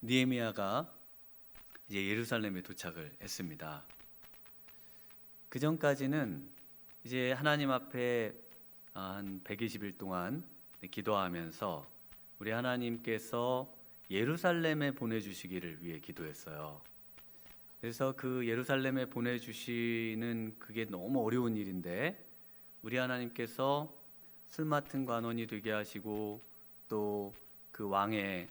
느헤미야가 이제 예루살렘에 도착을 했습니다. 그 전까지는 이제 하나님 앞에 한 120일 동안 기도하면서 우리 하나님께서 예루살렘에 보내주시기를 위해 기도했어요. 그래서 그 예루살렘에 보내주시는 그게 너무 어려운 일인데 우리 하나님께서 술 맡은 관원이 되게 하시고 또 그 왕의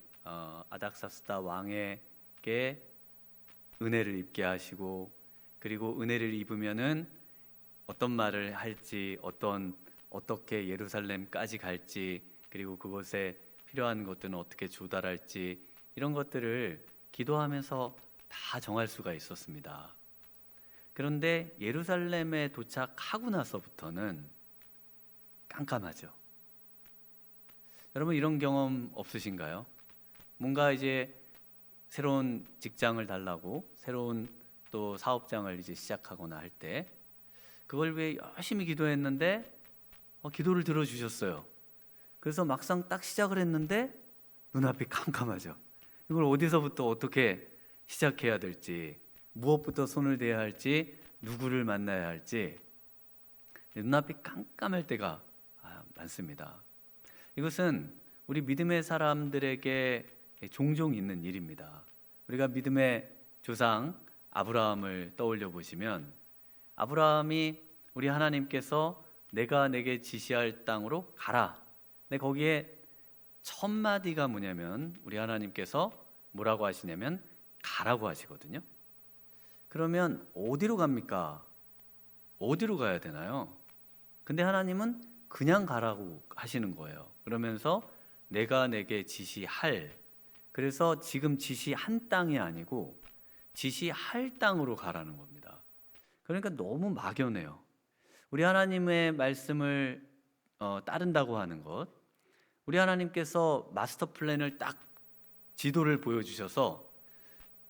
아닥사스다 왕에게 은혜를 입게 하시고, 그리고 은혜를 입으면은 어떤 말을 할지, 어떻게 예루살렘까지 갈지, 그리고 그곳에 필요한 것들은 어떻게 조달할지, 이런 것들을 기도하면서 다 정할 수가 있었습니다. 그런데 예루살렘에 도착하고 나서부터는 깜깜하죠. 여러분 이런 경험 없으신가요? 뭔가 이제 새로운 직장을 달라고 새로운 또 사업장을 이제 시작하거나 할 때 그걸 위해 열심히 기도했는데 기도를 들어주셨어요. 그래서 막상 딱 시작을 했는데 눈앞이 깜깜하죠. 이걸 어디서부터 어떻게 시작해야 될지, 무엇부터 손을 대야 할지, 누구를 만나야 할지 눈앞이 깜깜할 때가 많습니다. 이것은 우리 믿음의 사람들에게 종종 있는 일입니다. 우리가 믿음의 조상 아브라함을 떠올려 보시면 아브라함이 우리 하나님께서 내가 내게 지시할 땅으로 가라. 근데 거기에 첫 마디가 뭐냐면 우리 하나님께서 뭐라고 하시냐면 가라고 하시거든요. 그러면 어디로 갑니까? 어디로 가야 되나요? 근데 하나님은 그냥 가라고 하시는 거예요. 그러면서 내가 내게 지시할, 그래서 지금 지시한 땅이 아니고 지시할 땅으로 가라는 겁니다. 그러니까 너무 막연해요. 우리 하나님의 말씀을 따른다고 하는 것, 우리 하나님께서 마스터 플랜을 딱 지도를 보여주셔서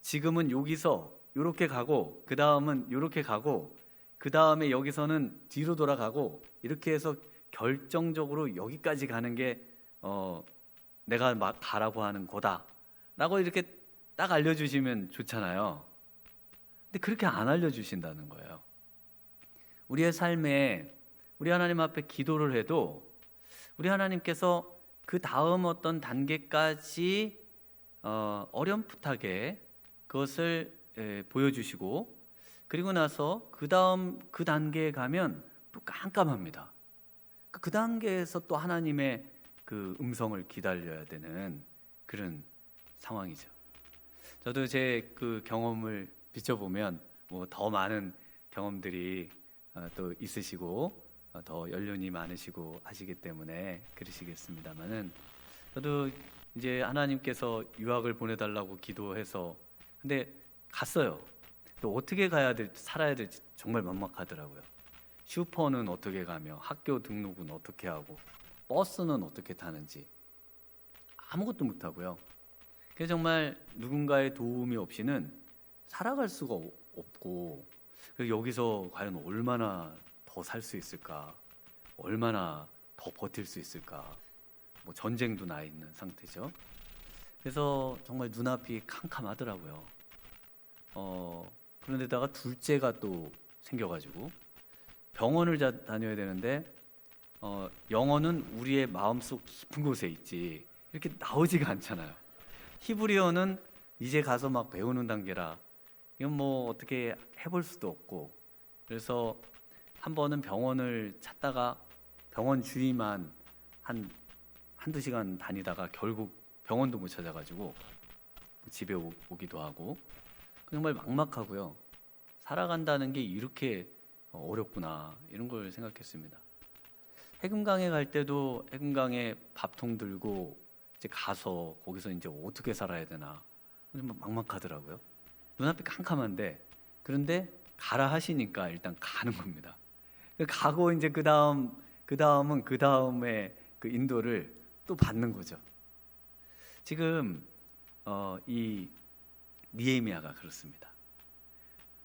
지금은 여기서 이렇게 가고 그 다음은 이렇게 가고 그 다음에 여기서는 뒤로 돌아가고 이렇게 해서 결정적으로 여기까지 가는 게 내가 막 가라고 하는 거다 라고 이렇게 딱 알려주시면 좋잖아요. 근데 그렇게 안 알려주신다는 거예요. 우리의 삶에 우리 하나님 앞에 기도를 해도 우리 하나님께서 그 다음 어떤 단계까지 어렴풋하게 그것을 보여주시고, 그리고 나서 그 다음 그 단계에 가면 또 깜깜합니다. 그 단계에서 또 하나님의 그 음성을 기다려야 되는 그런 상황이죠. 저도 제 그 경험을 비춰보면 뭐 더 많은 경험들이 또 있으시고 더 연륜이 많으시고 하시기 때문에 그러시겠습니다만은, 저도 이제 하나님께서 유학을 보내달라고 기도해서 근데 갔어요. 또 어떻게 가야 될지, 살아야 될지 정말 막막하더라고요. 슈퍼는 어떻게 가며 학교 등록은 어떻게 하고 버스는 어떻게 타는지 아무것도 못하고요. 그래서 정말 누군가의 도움이 없이는 살아갈 수가 없고, 그리고 여기서 과연 얼마나 더 살 수 있을까, 얼마나 더 버틸 수 있을까, 뭐 전쟁도 나 있는 상태죠. 그래서 정말 눈앞이 캄캄하더라고요. 그런데다가 둘째가 또 생겨가지고 병원을 다녀야 되는데 영어는 우리의 마음속 깊은 곳에 있지 이렇게 나오지가 않잖아요. 히브리어는 이제 가서 막 배우는 단계라 이건 뭐 어떻게 해볼 수도 없고, 그래서 한 번은 병원을 찾다가 병원 주위만 한두 시간 다니다가 결국 병원도 못 찾아가지고 집에 오기도 하고 정말 막막하고요. 살아간다는 게 이렇게 어렵구나 이런 걸 생각했습니다. 해금강에 갈 때도 해금강에 밥통 들고 이제 가서 거기서 이제 어떻게 살아야 되나 좀 막막하더라고요. 눈앞이 캄캄한데 그런데 가라 하시니까 일단 가는 겁니다. 가고 이제 그 다음은 그 다음에 그 인도를 또 받는 거죠. 지금 이 느헤미야가 그렇습니다.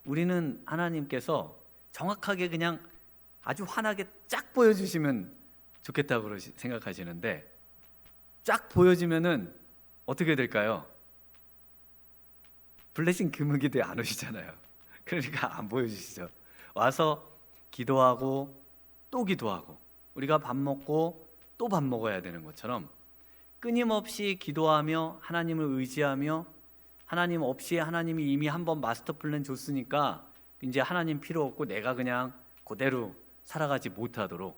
우리는 하나님께서 정확하게 그냥 아주 환하게 쫙 보여주시면 좋겠다고 생각하시는데 쫙 보여지면은 어떻게 될까요? 블레싱 금요기도에 안 오시잖아요. 그러니까 안 보여주시죠. 와서 기도하고 또 기도하고, 우리가 밥 먹고 또 밥 먹어야 되는 것처럼 끊임없이 기도하며 하나님을 의지하며, 하나님 없이 하나님이 이미 한번 마스터 플랜 줬으니까 이제 하나님 필요 없고 내가 그냥 그대로 살아가지 못하도록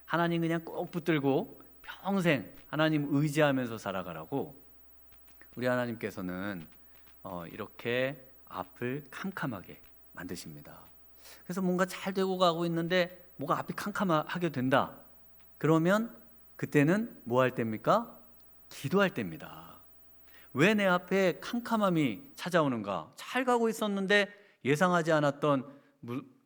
하나님 그냥 꼭 붙들고 평생 하나님 의지하면서 살아가라고 우리 하나님께서는 이렇게 앞을 캄캄하게 만드십니다. 그래서 뭔가 잘 되고 가고 있는데 뭐가 앞이 캄캄하게 된다. 그러면 그때는 뭐 할 때입니까? 기도할 때입니다. 왜 내 앞에 캄캄함이 찾아오는가? 잘 가고 있었는데 예상하지 않았던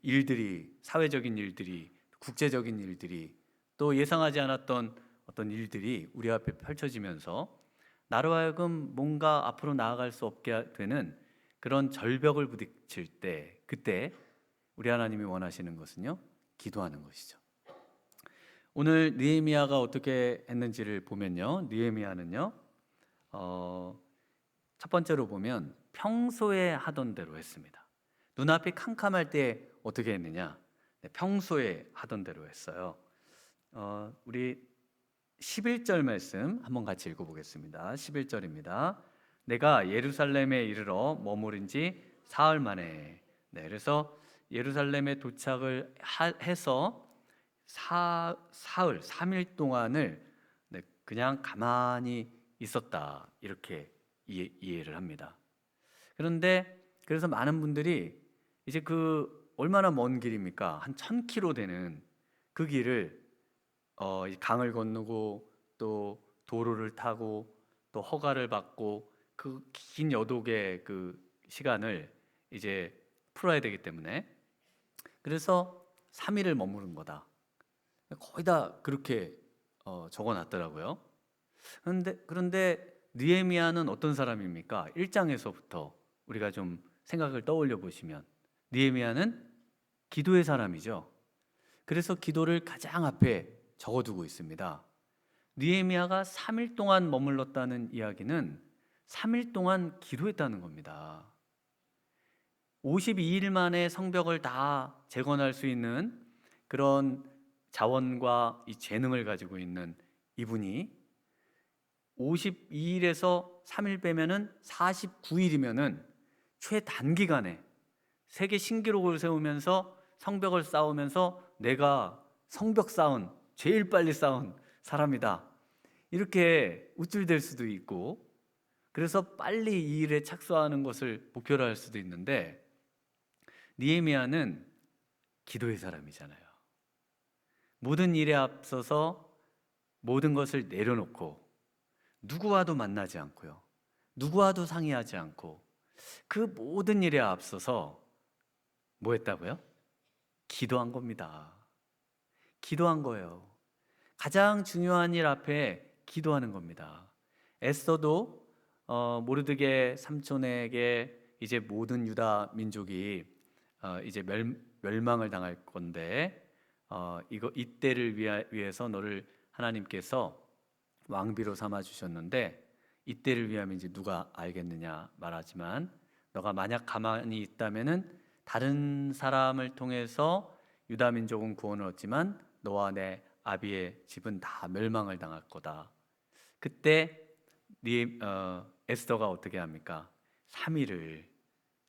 일들이, 사회적인 일들이, 국제적인 일들이, 또 예상하지 않았던 어떤 일들이 우리 앞에 펼쳐지면서 나로 하여금 뭔가 앞으로 나아갈 수 없게 되는 그런 절벽을 부딪힐 때, 그때 우리 하나님이 원하시는 것은요, 기도하는 것이죠. 오늘 느헤미야가 어떻게 했는지를 보면요, 느헤미야는요, 첫 번째로 보면 평소에 하던 대로 했습니다. 눈앞이 캄캄할 때 어떻게 했느냐? 네, 평소에 하던 대로 했어요. 우리 11절 말씀 한번 같이 읽어보겠습니다. 11절입니다. 내가 예루살렘에 이르러 머무른 지 사흘 만에. 네, 그래서 예루살렘에 도착을 해서 사흘, 3일 동안을 그냥 가만히 있었다, 이렇게 이해를 합니다. 그런데 그래서 많은 분들이 이제 그 얼마나 먼 길입니까? 한 1000km 되는 그 길을 강을 건너고 또 도로를 타고 또 허가를 받고 그 긴 여독의 그 시간을 이제 풀어야 되기 때문에, 그래서 3일을 머무른 거다. 거의 다 그렇게 적어놨더라고요. 그런데 느헤미야는 어떤 사람입니까? 1장에서부터 우리가 좀 생각을 떠올려 보시면 느헤미야는 기도의 사람이죠. 그래서 기도를 가장 앞에 적어두고 있습니다. 느헤미야가 3일 동안 머물렀다는 이야기는 3일 동안 기도했다는 겁니다. 52일 만에 성벽을 다 재건할 수 있는 그런 자원과 이 재능을 가지고 있는 이분이 52일에서 3일 빼면은 49일이면은 최단기간에 세계 신기록을 세우면서 성벽을 쌓으면서 내가 성벽 쌓은 제일 빨리 쌓은 사람이다, 이렇게 우쭐댈 수도 있고, 그래서 빨리 이 일에 착수하는 것을 목표로 할 수도 있는데, 느헤미야는 기도의 사람이잖아요. 모든 일에 앞서서 모든 것을 내려놓고 누구와도 만나지 않고요, 누구와도 상의하지 않고 그 모든 일에 앞서서 뭐 했다고요? 기도한 겁니다. 기도한 거예요. 가장 중요한 일 앞에 기도하는 겁니다. 에스더도 모르드게 삼촌에게 이제 모든 유다 민족이 이제 멸망을 당할 건데 이때를 위해서 너를 하나님께서 왕비로 삼아 주셨는데 이때를 위함인지 누가 알겠느냐 말하지만, 너가 만약 가만히 있다면은 다른 사람을 통해서 유다 민족은 구원을 얻지만 너와 내 아비의 집은 다 멸망을 당할 거다. 그때 에스더가 어떻게 합니까? 3일을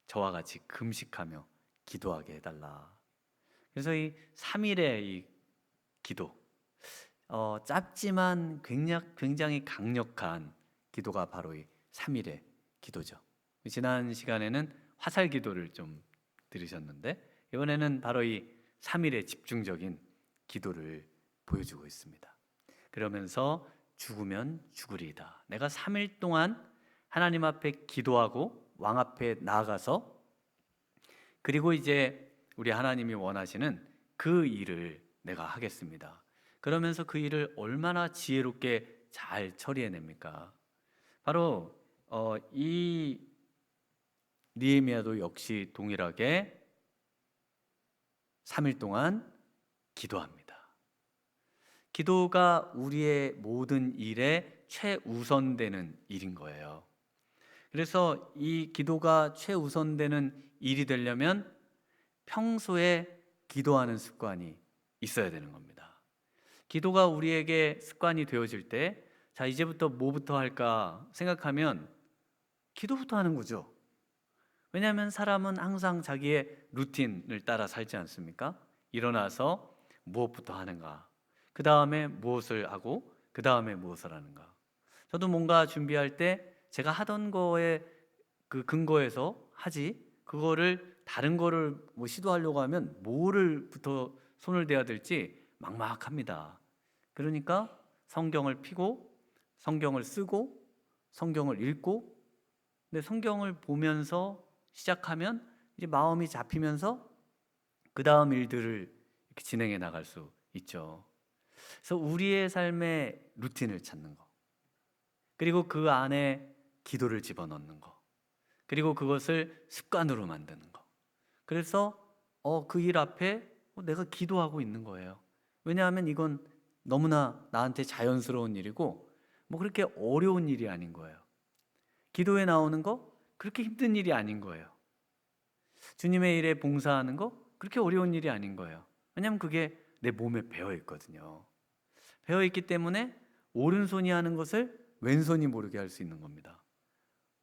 저와 같이 금식하며 기도하게 해달라. 그래서 이 3일의 이 기도, 짧지만 굉장히 강력한 기도가 바로 이 3일의 기도죠. 지난 시간에는 화살 기도를 좀 들으셨는데 이번에는 바로 이 3일의 집중적인 기도를 보여주고 있습니다. 그러면서 죽으면 죽으리이다. 내가 3일 동안 하나님 앞에 기도하고 왕 앞에 나아가서, 그리고 이제 우리 하나님이 원하시는 그 일을 내가 하겠습니다. 그러면서 그 일을 얼마나 지혜롭게 잘 처리해냅니까? 바로 이 느헤미야도 역시 동일하게 3일 동안 기도합니다. 기도가 우리의 모든 일에 최우선되는 일인 거예요. 그래서 이 기도가 최우선되는 일이 되려면 평소에 기도하는 습관이 있어야 되는 겁니다. 기도가 우리에게 습관이 되어질 때, 자, 이제부터 뭐부터 할까 생각하면 기도부터 하는 거죠. 왜냐하면 사람은 항상 자기의 루틴을 따라 살지 않습니까? 일어나서 무엇부터 하는가, 그 다음에 무엇을 하고, 그 다음에 무엇을 하는가. 저도 뭔가 준비할 때 제가 하던 거에 그 근거에서 하지, 그거를 다른 거를 뭐 시도하려고 하면 뭐를부터 손을 대야 될지 막막합니다. 그러니까 성경을 펴고 성경을 쓰고 성경을 읽고, 근데 성경을 보면서 시작하면 이제 마음이 잡히면서 그 다음 일들을 이렇게 진행해 나갈 수 있죠. 그래서 우리의 삶의 루틴을 찾는 거, 그리고 그 안에 기도를 집어넣는 거, 그리고 그것을 습관으로 만드는 거. 그래서 그 일 앞에 내가 기도하고 있는 거예요. 왜냐하면 이건 너무나 나한테 자연스러운 일이고 뭐 그렇게 어려운 일이 아닌 거예요. 기도에 나오는 거 그렇게 힘든 일이 아닌 거예요. 주님의 일에 봉사하는 거 그렇게 어려운 일이 아닌 거예요. 왜냐하면 그게 내 몸에 배어 있거든요. 배어 있기 때문에 오른손이 하는 것을 왼손이 모르게 할 수 있는 겁니다.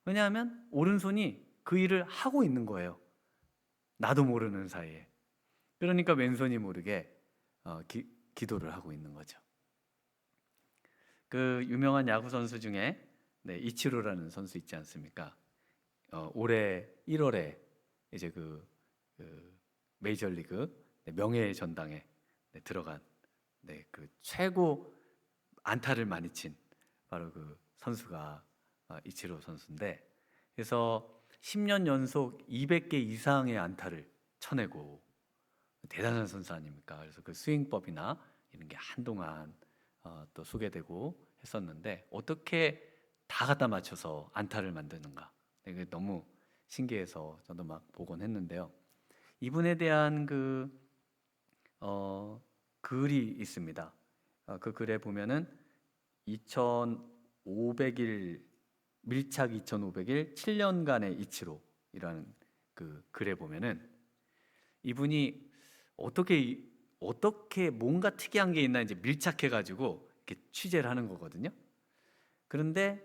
왜냐하면 오른손이 그 일을 하고 있는 거예요. 나도 모르는 사이에. 그러니까 왼손이 모르게 기도를 하고 있는 거죠. 그 유명한 야구 선수 중에 이치로라는 선수 있지 않습니까? 올해 1월에 이제 그 메이저리그 명예의 전당에 들어간 그 최고 안타를 많이 친 바로 그 선수가 이치로 선수인데, 그래서 10년 연속 200개 이상의 안타를 쳐내고 대단한 선수 아닙니까? 그래서 그 스윙법이나 이런 게 한동안 또 소개되고 했었는데, 어떻게 다 갖다 맞춰서 안타를 만드는가? 이게 너무 신기해서 저도 막 보곤 했는데요. 이분에 대한 글이 있습니다. 그 글에 보면은 2500일 밀착 2500일 7년간의 이치로이라는 그 글에 보면은 이분이 어떻게 뭔가 특이한 게 있나 이제 밀착해 가지고 이렇게 취재를 하는 거거든요. 그런데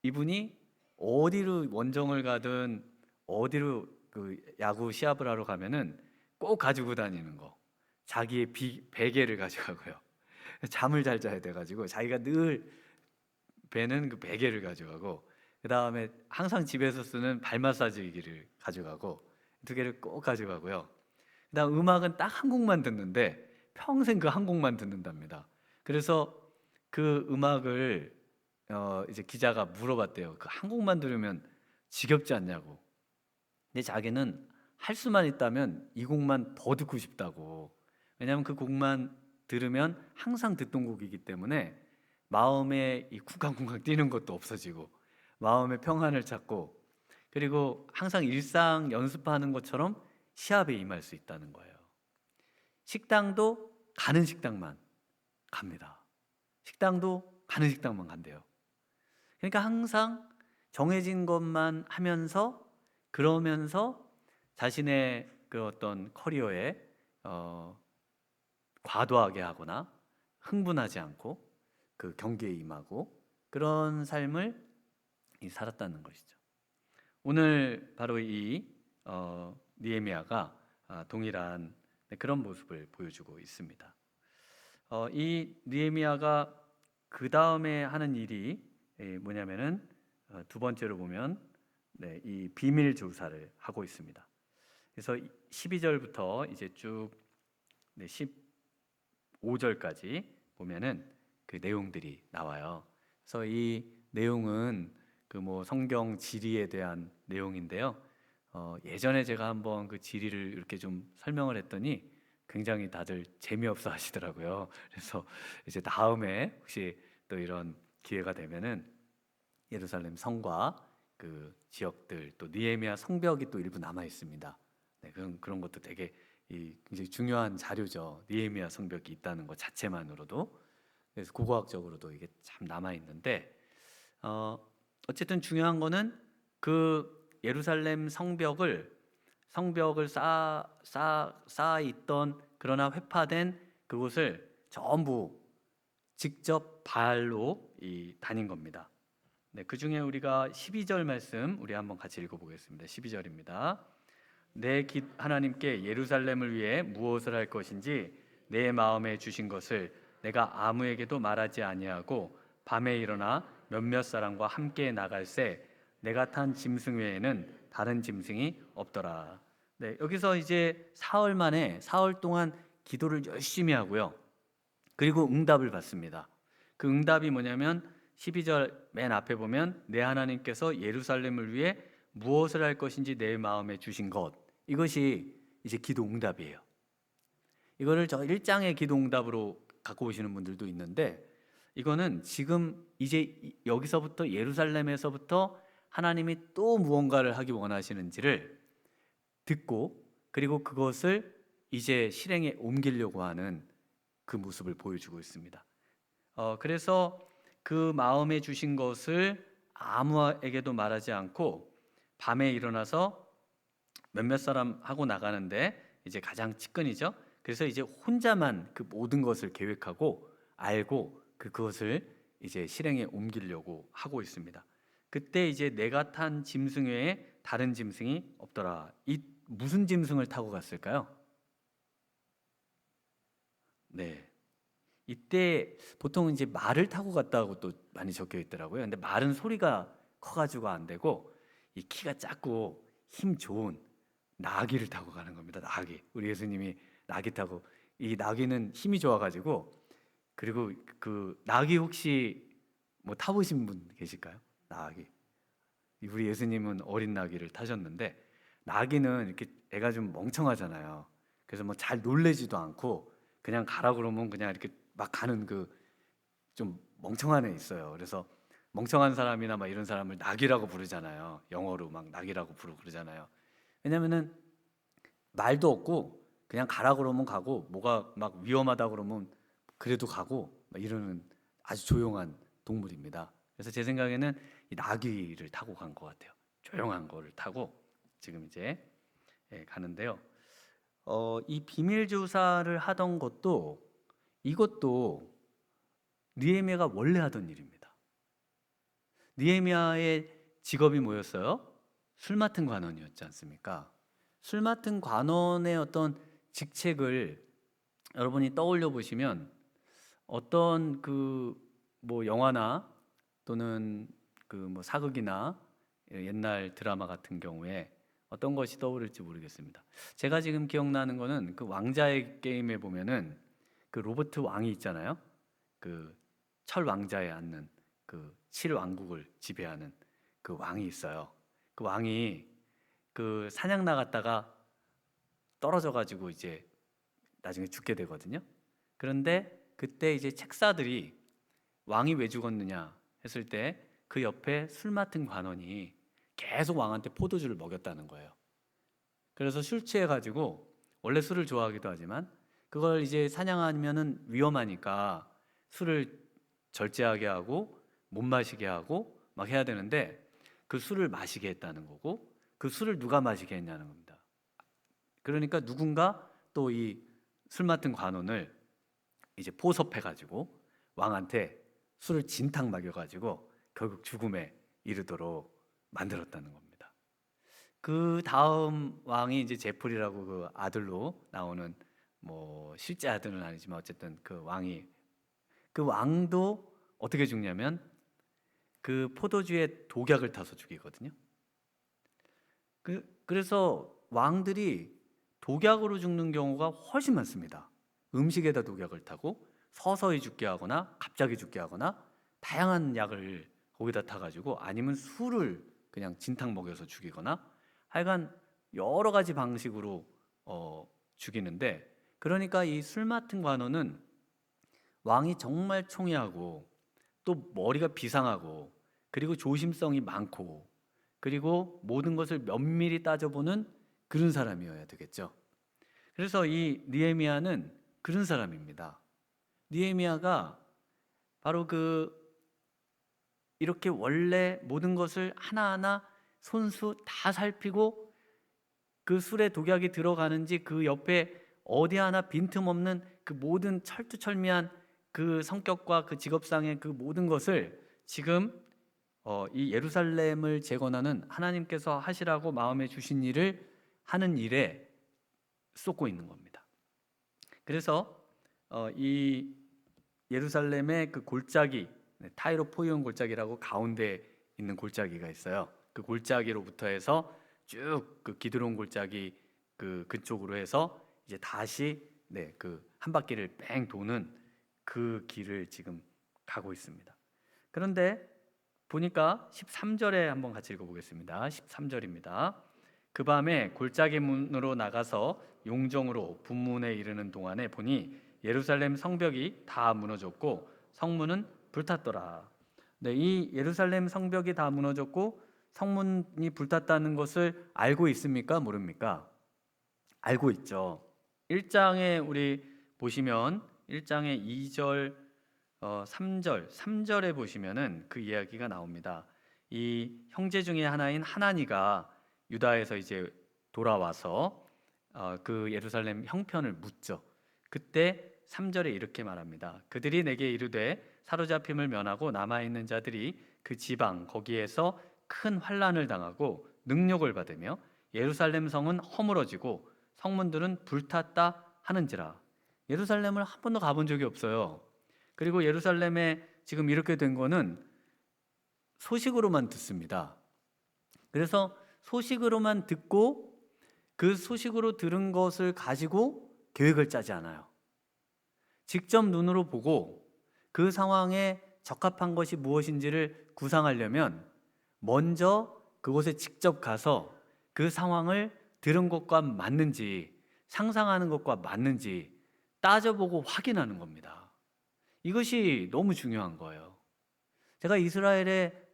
이분이 어디로 원정을 가든 어디로 그 야구 시합을 하러 가면은 꼭 가지고 다니는 거, 자기의 베개를 가져가고요. 잠을 잘 자야 돼 가지고 자기가 늘 베는 그 베개를 가져가고, 그 다음에 항상 집에서 쓰는 발 마사지기를 가져가고, 두 개를 꼭 가져가고요. 그다음 음악은 딱 한 곡만 듣는데 평생 그 한 곡만 듣는답니다. 그래서 그 음악을 이제 기자가 물어봤대요. 그 한 곡만 들으면 지겹지 않냐고. 근데 자기는 할 수만 있다면 이 곡만 더 듣고 싶다고. 왜냐하면 그 곡만 들으면 항상 듣던 곡이기 때문에 마음에 이 쿵쾅쿵쾅 뛰는 것도 없어지고 마음의 평안을 찾고, 그리고 항상 일상 연습하는 것처럼 시합에 임할 수 있다는 거예요. 식당도 가는 식당만 갑니다. 식당도 가는 식당만 간대요. 그러니까 항상 정해진 것만 하면서, 그러면서 자신의 그 어떤 커리어에 과도하게 하거나 흥분하지 않고 그 경기에 임하고 그런 삶을 살았다는 것이죠. 오늘 바로 이 느헤미야가 동일한 그런 모습을 보여주고 있습니다. 이 느헤미야가 그 다음에 하는 일이 뭐냐면은 두 번째로 보면 이 비밀 조사를 하고 있습니다. 그래서 12절부터 이제 쭉 15절까지 보면은 그 내용들이 나와요. 그래서 이 내용은 그 뭐 성경 지리에 대한 내용인데요. 예전에 제가 한번 그 지리를 이렇게 좀 설명을 했더니 굉장히 다들 재미없어 하시더라고요. 그래서 이제 다음에 혹시 또 이런 기회가 되면은 예루살렘 성과 그 지역들, 또 느헤미야 성벽이 또 일부 남아 있습니다. 그런 것도 되게 굉장히 중요한 자료죠. 느헤미야 성벽이 있다는 것 자체만으로도. 그래서 고고학적으로도 이게 참 남아 있는데 어쨌든 중요한 거는 그 예루살렘 성벽을 쌓아 있던, 그러나 회파된 그곳을 전부 직접 발로 다닌 겁니다. 네, 그 중에 우리가 12절 말씀 우리 한번 같이 읽어보겠습니다. 12절입니다. 하나님께 예루살렘을 위해 무엇을 할 것인지 내 마음에 주신 것을 내가 아무에게도 말하지 아니하고 밤에 일어나 몇몇 사람과 함께 나갈새 내가 탄 짐승 외에는 다른 짐승이 없더라. 네, 여기서 이제 사흘 동안 기도를 열심히 하고요. 그리고 응답을 받습니다. 그 응답이 뭐냐면 12절 맨 앞에 보면 내 하나님께서 예루살렘을 위해 무엇을 할 것인지 내 마음에 주신 것, 이것이 이제 기도 응답이에요. 이거를 저 1장의 기도 응답으로 갖고 오시는 분들도 있는데, 이거는 지금 이제 여기서부터 예루살렘에서부터 하나님이 또 무언가를 하기 원하시는지를 듣고, 그리고 그것을 이제 실행에 옮기려고 하는 그 모습을 보여주고 있습니다. 그래서 그 마음에 주신 것을 아무에게도 말하지 않고 밤에 일어나서 몇몇 사람 하고 나가는데, 이제 가장 측근이죠. 그래서 이제 혼자만 그 모든 것을 계획하고 알고 그것을 이제 실행에 옮기려고 하고 있습니다. 그때 이제 내가 탄 짐승 외에 다른 짐승이 없더라. 이 무슨 짐승을 타고 갔을까요? 네. 이때 보통 이제 말을 타고 갔다고 또 많이 적혀 있더라고요. 근데 말은 소리가 커가지고 안 되고, 이 키가 작고 힘 좋은 나귀를 타고 가는 겁니다. 나귀. 우리 예수님이 나귀 타고, 이 나귀는 힘이 좋아가지고, 그리고 그 나귀 혹시 뭐 타보신 분 계실까요? 나귀. 우리 예수님은 어린 나귀를 타셨는데, 나귀는 이렇게 애가 좀 멍청하잖아요. 그래서 뭐 잘 놀래지도 않고 그냥 가라 그러면 그냥 이렇게 막 가는 그 좀 멍청한 애 있어요. 그래서 멍청한 사람이나 막 이런 사람을 나귀라고 부르잖아요. 영어로 막 나귀라고 부르고 그러잖아요. 왜냐면은 말도 없고 그냥 가라 그러면 가고, 뭐가 막 위험하다 그러면 그래도 가고 막 이러는 아주 조용한 동물입니다. 그래서 제 생각에는 이 나귀를 타고 간 것 같아요. 조용한 거를 타고 지금 이제 가는데요. 이 비밀 조사를 하던 것도, 이것도 느헤미야가 원래 하던 일입니다. 느헤미야의 직업이 뭐였어요? 술 맡은 관원이었지 않습니까? 술 맡은 관원의 어떤 직책을 여러분이 떠올려 보시면, 어떤 그 뭐 영화나 또는 그 뭐 사극이나 옛날 드라마 같은 경우에 어떤 것이 떠오를지 모르겠습니다. 제가 지금 기억나는 거는 그 왕자의 게임에 보면은 그 로버트 왕이 있잖아요. 그 철 왕자에 앉는 그 7왕국을 지배하는 그 왕이 있어요. 그 왕이 그 사냥 나갔다가 떨어져 가지고 이제 나중에 죽게 되거든요. 그런데 그때 이제 책사들이 왕이 왜 죽었느냐 했을 때 그 옆에 술 맡은 관원이 계속 왕한테 포도주를 먹였다는 거예요. 그래서 술 취해 가지고, 원래 술을 좋아하기도 하지만 그걸 이제 사냥하면은 위험하니까 술을 절제하게 하고 못 마시게 하고 막 해야 되는데, 그 술을 마시게 했다는 거고, 그 술을 누가 마시게 했냐는 겁니다. 그러니까 누군가 또 이 술 맡은 관원을 이제 포섭해 가지고 왕한테 술을 진탕 먹여 가지고 결국 죽음에 이르도록 만들었다는 겁니다. 그 다음 왕이 이제 제풀이라고 그 아들로 나오는, 뭐 실제 아들은 아니지만 어쨌든 그 왕이, 그 왕도 어떻게 죽냐면 그 포도주에 독약을 타서 죽이거든요. 그래서 왕들이 독약으로 죽는 경우가 훨씬 많습니다. 음식에다 독약을 타고 서서히 죽게 하거나 갑자기 죽게 하거나 다양한 약을 거기다 타가지고, 아니면 술을 그냥 진탕 먹여서 죽이거나, 하여간 여러 가지 방식으로 죽이는데, 그러니까 이 술 맡은 관원은 왕이 정말 총애하고 또 머리가 비상하고 그리고 조심성이 많고 그리고 모든 것을 면밀히 따져보는 그런 사람이어야 되겠죠. 그래서 이 느헤미야는 그런 사람입니다. 느헤미야가 바로 그 이렇게 원래 모든 것을 하나하나 손수 다 살피고 그 술에 독약이 들어가는지 그 옆에 어디 하나 빈틈없는 그 모든 철두철미한 그 성격과 그 직업상의 그 모든 것을 지금 이 예루살렘을 재건하는 하나님께서 하시라고 마음에 주신 일을 하는 일에 쏟고 있는 겁니다. 그래서 이 예루살렘의 그 골짜기, 타이로 포이온 골짜기라고 가운데 있는 골짜기가 있어요. 그 골짜기로부터 해서 쭉 그 기드론 골짜기 그쪽으로 해서 이제 다시 그 한 바퀴를 뺑 도는 그 길을 지금 가고 있습니다. 그런데 보니까 13절에 한번 같이 읽어보겠습니다. 13절입니다. 그 밤에 골짜기 문으로 나가서 용정으로 분문에 이르는 동안에 보니 예루살렘 성벽이 다 무너졌고 성문은 불탔더라. 네, 이 예루살렘 성벽이 다 무너졌고 성문이 불탔다는 것을 알고 있습니까? 모릅니까? 알고 있죠. 1장에 우리 보시면 1장의 2절, 3절에 보시면은 그 이야기가 나옵니다. 이 형제 중에 하나인 하나니가 유다에서 이제 돌아와서 그 예루살렘 형편을 묻죠. 그때 3절에 이렇게 말합니다. 그들이 내게 이르되 사로잡힘을 면하고 남아있는 자들이 그 지방 거기에서 큰 환난을 당하고 능욕을 받으며 예루살렘 성은 허물어지고 성문들은 불탔다 하는지라. 예루살렘을 한 번도 가본 적이 없어요. 그리고 예루살렘에 지금 이렇게 된 거는 소식으로만 듣습니다. 그래서 소식으로만 듣고 그 소식으로 들은 것을 가지고 계획을 짜지 않아요. 직접 눈으로 보고 그 상황에 적합한 것이 무엇인지를 구상하려면 먼저 그곳에 직접 가서 그 상황을 들은 것과 맞는지 상상하는 것과 맞는지 따져보고 확인하는 겁니다. 이것이 너무 중요한 거예요. 제가 이스라엘에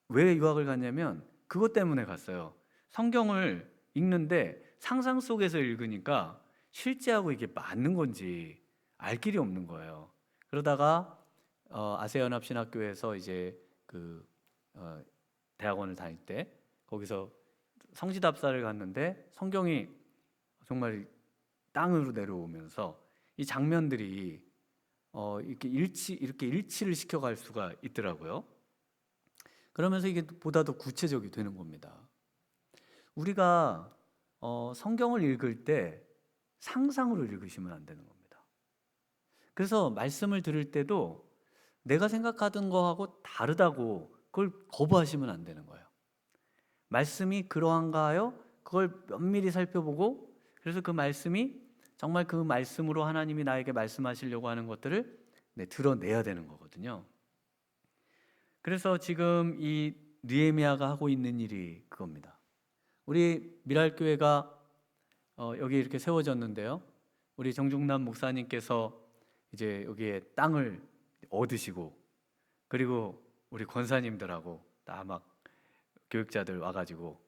왜 유학을 갔냐면 그것 때문에 갔어요. 성경을 읽는데 상상 속에서 읽으니까 실제하고 이게 맞는 건지 알 길이 없는 거예요. 그러다가 아세연합신학교에서 이제 그 대학원을 다닐 때 거기서 성지답사를 갔는데 성경이 정말 땅으로 내려오면서 이 장면들이 이렇게 일치를 시켜갈 수가 있더라고요. 그러면서 이게 보다 더 구체적이 되는 겁니다. 우리가 성경을 읽을 때 상상으로 읽으시면 안 되는 겁니다. 그래서 말씀을 들을 때도 내가 생각하던 거하고 다르다고 그걸 거부하시면 안 되는 거예요. 말씀이 그러한가 하여 그걸 면밀히 살펴보고 그래서 그 말씀이 정말 그 말씀으로 하나님이 나에게 말씀하시려고 하는 것들을 드러내야 되는 거거든요. 그래서 지금 이 느헤미야가 하고 있는 일이 그겁니다. 우리 미랄교회가 여기 이렇게 세워졌는데요. 우리 정중남 목사님께서 이제 여기에 땅을 얻으시고 그리고 우리 권사님들하고 다 막 교육자들 와가지고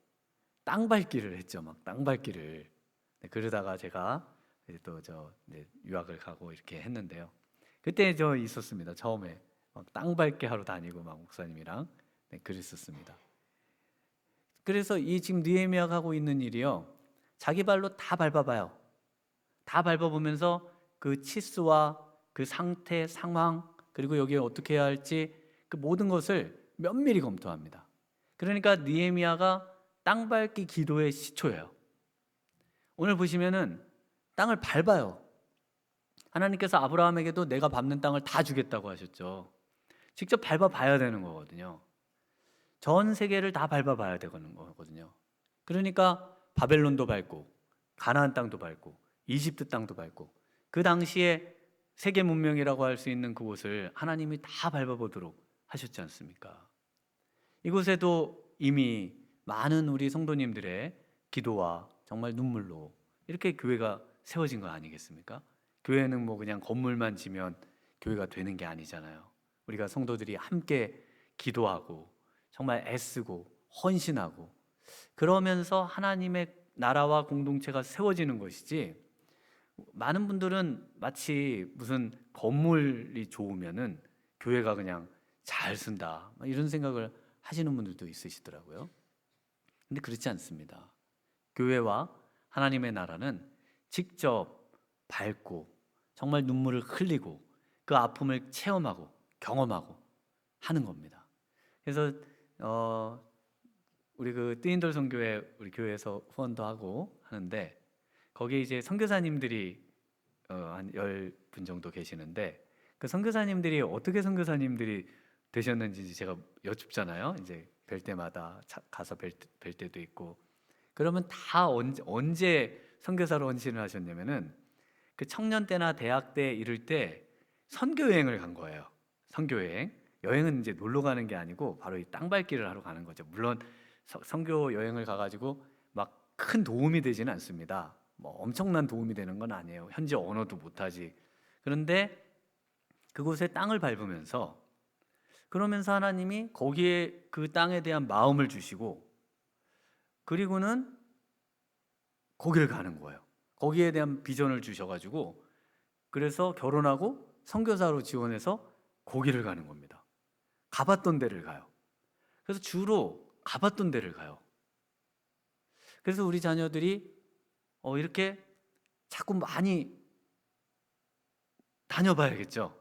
땅 밟기를 했죠. 막 땅 밟기를. 그러다가 제가 또 유학을 가고 이렇게 했는데요. 그때 저 있었습니다. 처음에 막 땅 밟기 하러 다니고 막 목사님이랑 그랬었습니다. 그래서 이 지금 느헤미야가 하고 있는 일이요. 자기 발로 다 밟아봐요. 다 밟아보면서 그 치수와 그 상태, 상황 그리고 여기에 어떻게 해야 할지 그 모든 것을 면밀히 검토합니다. 그러니까 느헤미야가 땅 밟기 기도의 시초예요. 오늘 보시면은 땅을 밟아요. 하나님께서 아브라함에게도 내가 밟는 땅을 다 주겠다고 하셨죠. 직접 밟아봐야 되는 거거든요. 전 세계를 다 밟아봐야 되는 거거든요. 그러니까 바벨론도 밟고 가나안 땅도 밟고 이집트 땅도 밟고 그 당시에 세계 문명이라고 할 수 있는 그곳을 하나님이 다 밟아보도록 하셨지 않습니까? 이곳에도 이미 많은 우리 성도님들의 기도와 정말 눈물로 이렇게 교회가 세워진 거 아니겠습니까? 교회는 뭐 그냥 건물만 지면 교회가 되는 게 아니잖아요. 우리가 성도들이 함께 기도하고 정말 애쓰고 헌신하고 그러면서 하나님의 나라와 공동체가 세워지는 것이지, 많은 분들은 마치 무슨 건물이 좋으면은 교회가 그냥 잘 쓴다, 이런 생각을 하시는 분들도 있으시더라고요. 근데 그렇지 않습니다. 교회와 하나님의 나라는 직접 밟고 정말 눈물을 흘리고 그 아픔을 체험하고 경험하고 하는 겁니다. 그래서 우리 그 뜨인돌 선교회 우리 교회에서 후원도 하고 하는데, 거기에 이제 선교사님들이 한 10분 정도 계시는데, 그 선교사님들이 어떻게 선교사님들이 되셨는지 제가 여쭙잖아요. 이제 뵐 때마다 가서 뵐 때도 있고. 그러면 다 언제 선교사로 헌신을 하셨냐면은 그 청년 때나 대학 때 이럴 때 선교 여행을 간 거예요. 선교 여행. 여행은 이제 놀러 가는 게 아니고 바로 이 땅밟기를 하러 가는 거죠. 물론 선교 여행을 가가지고 막 큰 도움이 되지는 않습니다. 뭐 엄청난 도움이 되는 건 아니에요. 현지 언어도 못하지. 그런데 그곳에 땅을 밟으면서, 그러면서 하나님이 거기에 그 땅에 대한 마음을 주시고, 그리고는 거기를 가는 거예요. 거기에 대한 비전을 주셔가지고, 그래서 결혼하고 선교사로 지원해서 거기를 가는 겁니다. 가봤던 데를 가요. 그래서 주로 가봤던 데를 가요. 그래서 우리 자녀들이 이렇게 자꾸 많이 다녀봐야겠죠.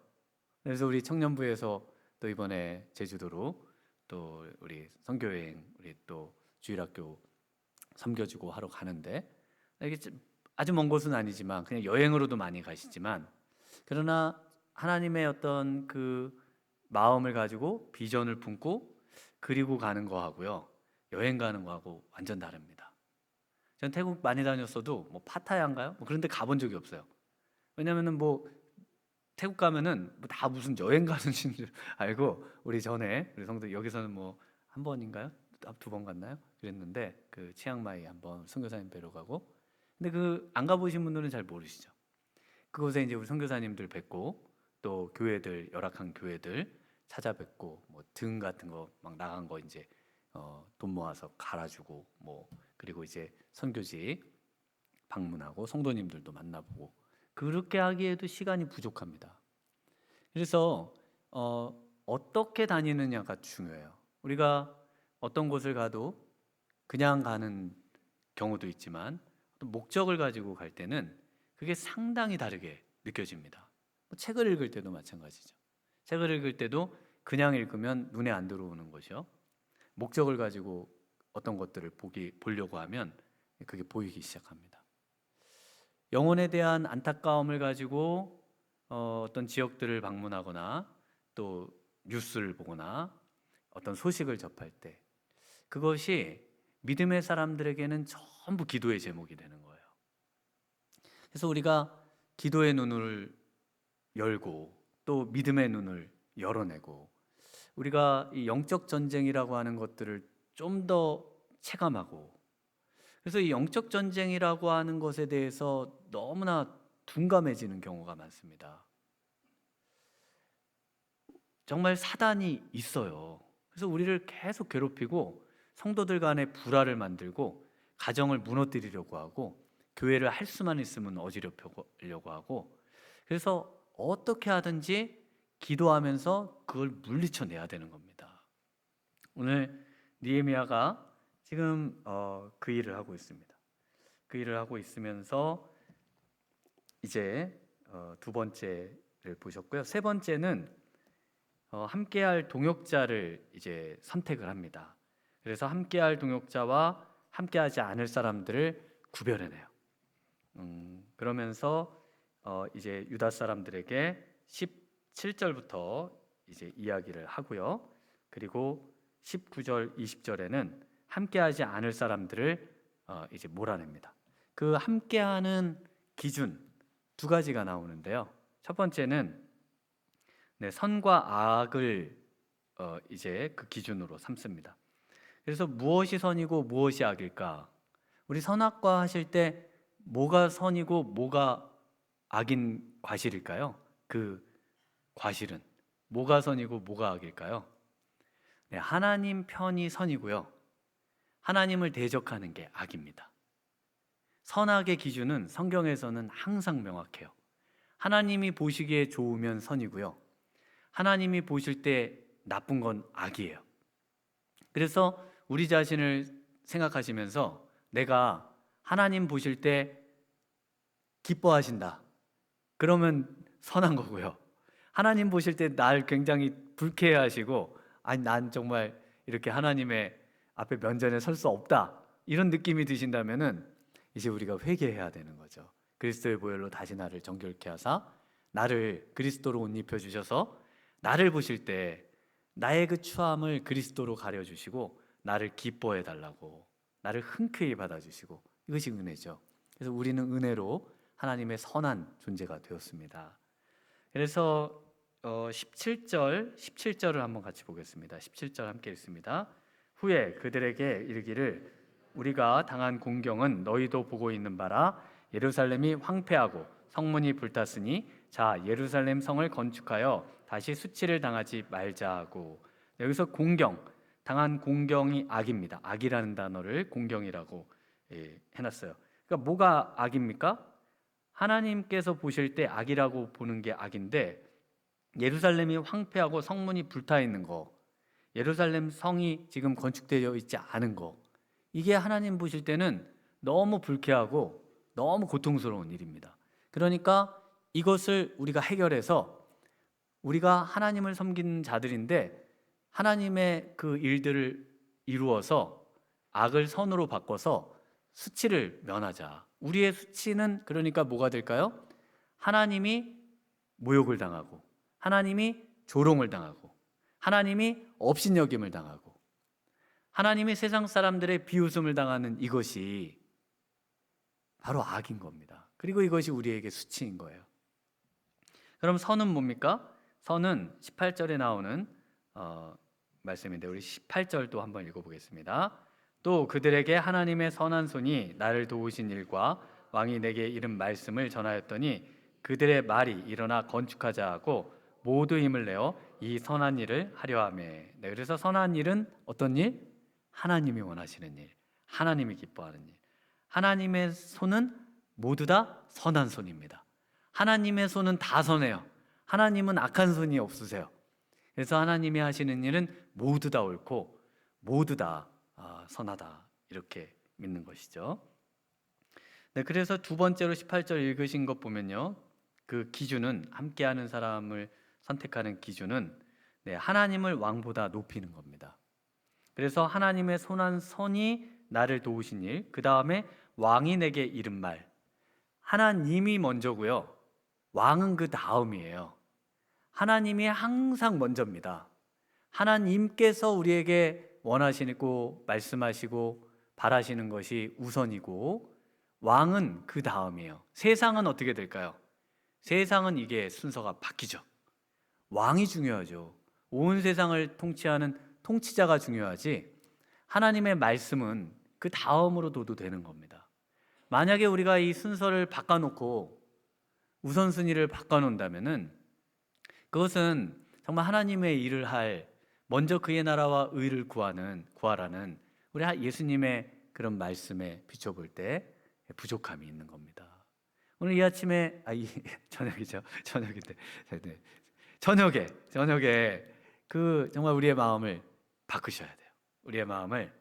그래서 우리 청년부에서 또 이번에 제주도로 또 우리 선교여행, 우리 또 주일학교 섬겨주고 하러 가는데, 이게 아주 먼 곳은 아니지만 그냥 여행으로도 많이 가시지만, 그러나 하나님의 어떤 그 마음을 가지고 비전을 품고 그리고 가는 거하고요, 여행 가는 거하고 완전 다릅니다. 전 태국 많이 다녔어도 뭐 파타야인가요? 뭐 그런 데 가본 적이 없어요. 왜냐면은 뭐 태국 가면은 뭐 다 무슨 여행 가는 줄 알고, 우리 전에 우리 성도 여기서는 뭐 한 번인가요? 2번 갔나요? 그랬는데 그 치앙마이 한번 선교사님 뵈러 가고. 근데 그 안 가보신 분들은 잘 모르시죠. 그곳에 이제 우리 선교사님들 뵙고 또 교회들, 열악한 교회들 찾아뵙고, 뭐 등 같은 거 막 나간 거 이제 돈 모아서 갈아주고, 뭐 그리고 이제 선교지 방문하고 성도님들도 만나보고, 그렇게 하기에도 시간이 부족합니다. 그래서 어떻게 다니느냐가 중요해요. 우리가 어떤 곳을 가도 그냥 가는 경우도 있지만, 또 목적을 가지고 갈 때는 그게 상당히 다르게 느껴집니다. 뭐 책을 읽을 때도 마찬가지죠. 책을 읽을 때도 그냥 읽으면 눈에 안 들어오는 것이요, 목적을 가지고 어떤 것들을 보려고 하면 그게 보이기 시작합니다. 영혼에 대한 안타까움을 가지고 어떤 지역들을 방문하거나 또 뉴스를 보거나 어떤 소식을 접할 때, 그것이 믿음의 사람들에게는 전부 기도의 제목이 되는 거예요. 그래서 우리가 기도의 눈을 열고 또 믿음의 눈을 열어내고, 우리가 이 영적 전쟁이라고 하는 것들을 좀 더 체감하고, 그래서 이 영적 전쟁이라고 하는 것에 대해서 너무나 둔감해지는 경우가 많습니다. 정말 사단이 있어요. 그래서 우리를 계속 괴롭히고 성도들 간에 불화를 만들고 가정을 무너뜨리려고 하고 교회를 할 수만 있으면 어지럽히려고 하고, 그래서 어떻게 하든지 기도하면서 그걸 물리쳐내야 되는 겁니다. 오늘 느헤미야가 지금 그 일을 하고 있습니다. 그 일을 하고 있으면서 이제 두 번째를 보셨고요. 세 번째는 함께할 동역자를 이제 선택을 합니다. 그래서 함께할 동역자와 함께하지 않을 사람들을 구별해내요. 그러면서 이제 유다 사람들에게 17절부터 이제 이야기를 하고요. 그리고 19절, 20절에는 함께하지 않을 사람들을 이제 몰아냅니다. 그 함께하는 기준 두 가지가 나오는데요. 첫 번째는 선과 악을 이제 그 기준으로 삼습니다. 그래서 무엇이 선이고 무엇이 악일까? 우리 선악과 하실 때 뭐가 선이고 뭐가 악인 과실일까요? 그 과실은 뭐가 선이고 뭐가 악일까요? 하나님 편이 선이고요, 하나님을 대적하는 게 악입니다. 선악의 기준은 성경에서는 항상 명확해요. 하나님이 보시기에 좋으면 선이고요, 하나님이 보실 때 나쁜 건 악이에요. 그래서 우리 자신을 생각하시면서 내가 하나님 보실 때 기뻐하신다. 그러면 선한 거고요. 하나님 보실 때 날 굉장히 불쾌해하시고 아니 난 정말 이렇게 하나님의 앞에 면전에 설 수 없다. 이런 느낌이 드신다면은 이제 우리가 회개해야 되는 거죠. 그리스도의 보혈로 다시 나를 정결케 하사 나를 그리스도로 옷 입혀 주셔서 나를 보실 때 나의 그 추함을 그리스도로 가려 주시고 나를 기뻐해 달라고 나를 흔쾌히 받아 주시고 이것이 은혜죠. 그래서 우리는 은혜로 하나님의 선한 존재가 되었습니다. 그래서 17절을 한번 같이 보겠습니다. 17절 함께 읽습니다. 후에 그들에게 이르기를 우리가 당한 공경은 너희도 보고 있는 바라 예루살렘이 황폐하고 성문이 불탔으니 자 예루살렘 성을 건축하여 다시 수치를 당하지 말자 하고 여기서 공경 당한 공경이 악입니다. 악이라는 단어를 공경이라고 해놨어요. 그러니까 뭐가 악입니까? 하나님께서 보실 때 악이라고 보는 게 악인데 예루살렘이 황폐하고 성문이 불타 있는 거, 예루살렘 성이 지금 건축되어 있지 않은 거, 이게 하나님 보실 때는 너무 불쾌하고 너무 고통스러운 일입니다. 그러니까 이것을 우리가 해결해서 우리가 하나님을 섬기는 자들인데 하나님의 그 일들을 이루어서 악을 선으로 바꿔서 수치를 면하자. 우리의 수치는 그러니까 뭐가 될까요? 하나님이 모욕을 당하고 하나님이 조롱을 당하고 하나님이 업신여김을 당하고 하나님이 세상 사람들의 비웃음을 당하는 이것이 바로 악인 겁니다. 그리고 이것이 우리에게 수치인 거예요. 그럼 선은 뭡니까? 선은 18절에 나오는 말씀인데 우리 18절도 한번 읽어보겠습니다. 또 그들에게 하나님의 선한 손이 나를 도우신 일과 왕이 내게 이른 말씀을 전하였더니 그들의 말이 일어나 건축하자 하고 모두 힘을 내어 이 선한 일을 하려 하며. 네, 그래서 선한 일은 어떤 일? 하나님이 원하시는 일, 하나님이 기뻐하는 일. 하나님의 손은 모두 다 선한 손입니다. 하나님의 손은 다 선해요. 하나님은 악한 손이 없으세요. 그래서 하나님이 하시는 일은 모두 다 옳고 모두 다 선하다 이렇게 믿는 것이죠. 네, 그래서 두 번째로 18절 읽으신 것 보면요, 그 기준은 함께하는 사람을 선택하는 기준은 하나님을 왕보다 높이는 겁니다. 그래서 하나님의 선한 선이 나를 도우신 일, 그 다음에 왕이 내게 이른 말. 하나님이 먼저고요, 왕은 그 다음이에요. 하나님이 항상 먼저입니다. 하나님께서 우리에게 원하시고 말씀하시고 바라시는 것이 우선이고 왕은 그 다음이에요. 세상은 어떻게 될까요? 세상은 이게 순서가 바뀌죠. 왕이 중요하죠. 온 세상을 통치하는 통치자가 중요하지 하나님의 말씀은 그 다음으로 둬도 되는 겁니다. 만약에 우리가 이 순서를 바꿔놓고 우선순위를 바꿔놓는다면은 그것은 정말 하나님의 일을 할 먼저 그의 나라와 의를 구하라는 우리 예수님의 그런 말씀에 비춰볼 때 부족함이 있는 겁니다. 오늘 이 아침에 저녁이죠. 저녁인데 저녁에 그 정말 우리의 마음을 바꾸셔야 돼요. 우리의 마음을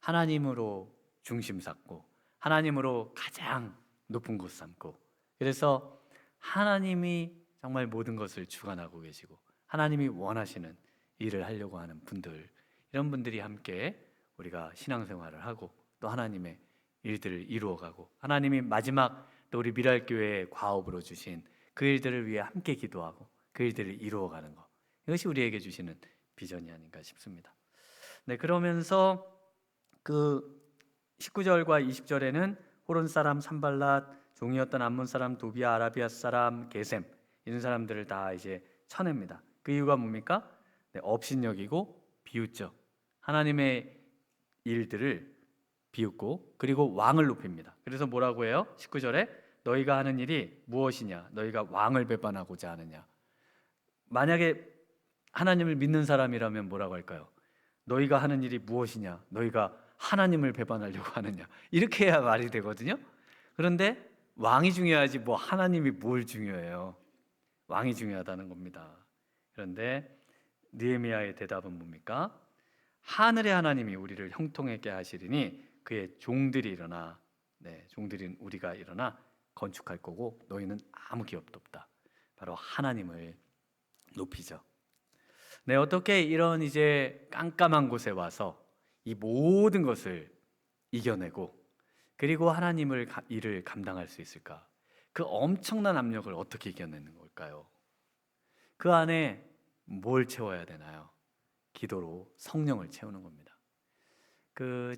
하나님으로 중심 삼고 하나님으로 가장 높은 곳 삼고 그래서 하나님이 정말 모든 것을 주관하고 계시고 하나님이 원하시는 일을 하려고 하는 분들, 이런 분들이 함께 우리가 신앙생활을 하고 또 하나님의 일들을 이루어가고 하나님이 마지막 또 우리 미랄교회의 과업으로 주신 그 일들을 위해 함께 기도하고 그 일들을 이루어가는 것, 이것이 우리에게 주시는 비전이 아닌가 싶습니다. 네, 그러면서 그 19절과 20절에는 호론 사람 산발랏, 종이었던 암몬 사람 도비아, 아라비아 사람 게셈, 이런 사람들을 다 이제 쳐냅니다. 그 이유가 뭡니까? 업신여기고 비웃죠. 하나님의 일들을 비웃고 그리고 왕을 높입니다. 그래서 뭐라고 해요? 19절에 너희가 하는 일이 무엇이냐? 너희가 왕을 배반하고자 하느냐? 만약에 하나님을 믿는 사람이라면 뭐라고 할까요? 너희가 하는 일이 무엇이냐? 너희가 하나님을 배반하려고 하느냐? 이렇게 해야 말이 되거든요. 그런데 왕이 중요하지 뭐 하나님이 뭘 중요해요? 왕이 중요하다는 겁니다. 그런데 느헤미야의 대답은 뭡니까? 하늘의 하나님이 우리를 형통하게 하시리니 그의 종들이 일어나, 종들인 우리가 일어나 건축할 거고 너희는 아무 기업도 없다. 바로 하나님을 높이죠. 어떻게 이런 이제 깜깜한 곳에 와서 이 모든 것을 이겨내고 그리고 하나님을 일을 감당할 수 있을까? 그 엄청난 압력을 어떻게 이겨내는 걸까요? 그 안에 뭘 채워야 되나요? 기도로 성령을 채우는 겁니다.